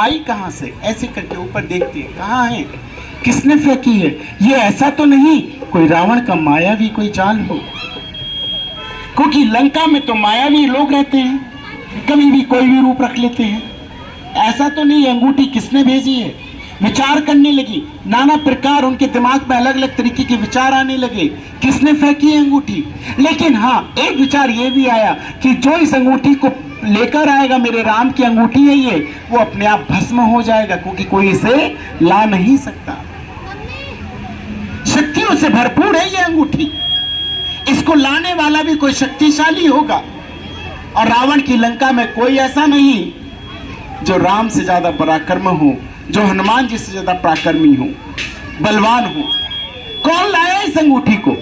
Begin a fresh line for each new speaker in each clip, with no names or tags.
आई कहाँ से, ऐसे करके ऊपर देखती है, कहाँ है, किसने फेंकी है। ये ऐसा तो नहीं कोई रावण का मायावी कोई चाल हो, क्योंकि लंका में तो मायावी लोग रहते हैं, कभी भी कोई भी रूप रख लेते हैं। ऐसा तो नहीं अंगूठी किसने भेजी है। विचार करने लगी, नाना प्रकार उनके दिमाग में अलग अलग तरीके के विचार आने लगे, किसने फेंकी है अंगूठी। लेकिन हाँ, एक विचार ये भी आया कि जो इस अंगूठी को लेकर आएगा, मेरे राम की अंगूठी है ये, वो अपने आप भस्म हो जाएगा, क्योंकि कोई इसे ला नहीं सकता। शक्तियों से भरपूर है ये अंगूठी, इसको लाने वाला भी कोई शक्तिशाली होगा। और रावण की लंका में कोई ऐसा नहीं जो राम से ज्यादा पराक्रम हो, जो हनुमान जी से ज्यादा पराक्रमी हो, बलवान हो। कौन लाया इस अंगूठी को।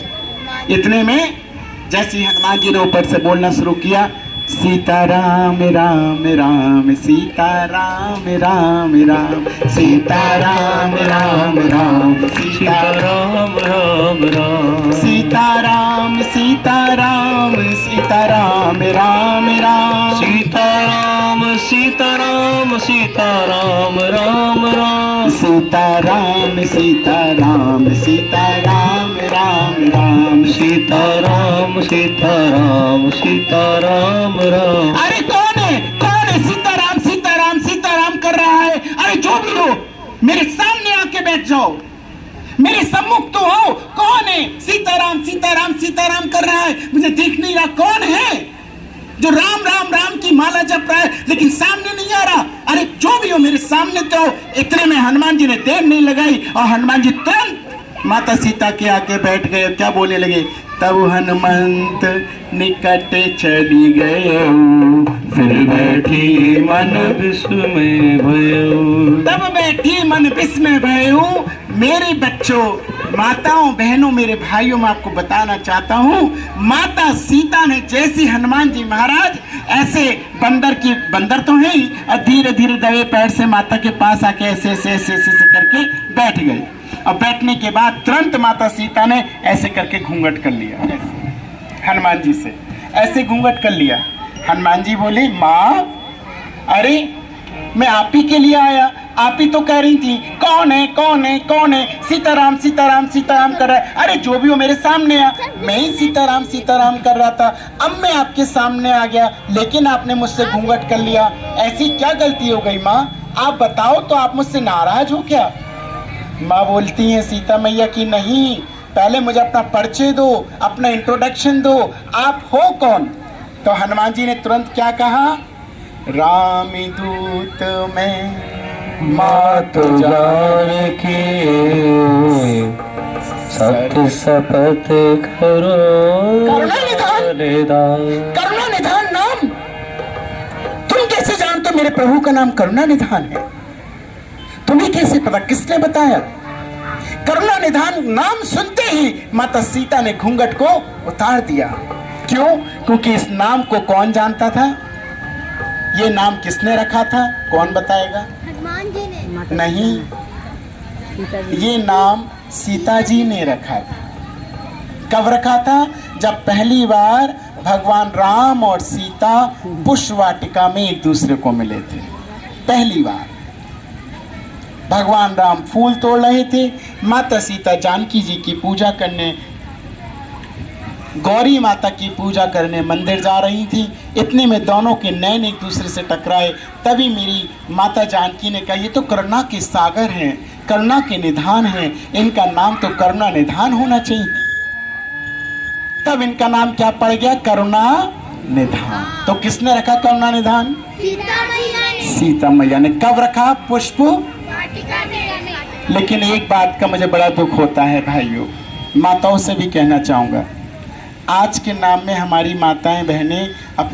इतने में जैसे ही हनुमान जी ने ऊपर से बोलना शुरू किया, सीताराम राम राम सीताराम राम राम सीताराम राम राम सीताराम राम राम सीताराम सीताराम सीताराम राम राम सीताराम सीताराम सीताराम राम राम सीताराम सीताराम सीताराम राम राम सीताराम सीताराम सीताराम राम। अरे कौन है सीताराम सीताराम सीताराम कर रहा है। अरे जो भी हो मेरे सामने आके बैठ जाओ, मेरे सम्मुख तो हो। कौन है सीताराम सीताराम सीताराम कर रहा है, मुझे दिख नहीं रहा कौन है जो राम राम राम की माला जप रहा है लेकिन सामने नहीं आ रहा। अरे जो भी हो मेरे सामने तो। इतने में हनुमान जी ने देर नहीं लगाई और हनुमान जी तुरंत माता सीता के आके बैठ गए। क्या बोलने लगे, तब हनुमंत निकट चली गए, फिर बैठी मन विस्मय भयउ। तब बैठी मन विस्मय भयउ। मेरे बच्चों, माताओं, बहनों, मेरे भाइयों, मैं आपको बताना चाहता हूँ, माता सीता ने जैसी हनुमान जी महाराज ऐसे बंदर तो है ही, और धीरे धीरे दबे पैर से माता के पास आके ऐसे ऐसे ऐसे ऐसे करके बैठ गए। और बैठने के बाद तुरंत माता सीता ने ऐसे करके घूंघट कर लिया, ऐसे हनुमान जी से ऐसे घूंघट कर लिया। हनुमान जी बोले, माँ अरे मैं आप ही के लिए आया, आप ही तो कह रही थी कौन है कौन है कौन है, सीताराम सीताराम सीताराम कर रहा है। अरे जो भी हो मेरे सामने आ, मैं ही सीताराम सीताराम कर रहा था, अब मैं आपके सामने आ गया लेकिन आपने मुझसे घूंघट कर लिया, ऐसी क्या गलती हो गई माँ, आप बताओ तो, आप मुझसे नाराज हो क्या। माँ बोलती हैं सीता मैया की नहीं, पहले मुझे अपना परिचय दो, अपना इंट्रोडक्शन दो, आप हो कौन। तो हनुमान जी ने तुरंत क्या कहा, राम दूत में
मात जानकी सत्य शपथ करो
करुणा निधान नाम। तुम कैसे जानते हो मेरे प्रभु का नाम करुणा निधान है, तुम्हें कैसे पता, किसने बताया। करुणा निधान नाम सुनते ही माता सीता ने घूंघट को उतार दिया। क्यों, क्योंकि इस नाम को कौन जानता था, ये नाम किसने रखा था, कौन बताएगा।
हनुमान जी ने
नहीं, ये नाम सीता जी ने रखा था। कब रखा था, जब पहली बार भगवान राम और सीता पुष्प वाटिका में एक दूसरे को मिले थे। पहली बार भगवान राम फूल तोड़ रहे थे, माता सीता जानकी जी की पूजा करने, गौरी माता की पूजा करने मंदिर जा रही थी। इतने में दोनों के नैन एक दूसरे से टकराए। तभी मेरी माता जानकी ने कहा, ये तो करुणा के सागर हैं, करुणा के निधान हैं, इनका नाम तो करुणा निधान होना चाहिए। तब इनका नाम क्या पड़ गया, करुणा निधान। तो किसने रखा करुणा निधान,
सीता मैया ने।
सीता मैया ने। कब रखा, पुष्प
वाटिका में।
लेकिन एक बात का मुझे बड़ा दुख होता है भाइयों, माताओं से भी कहना चाहूँगा, आज के नाम में हमारी माताएं बहनें अपने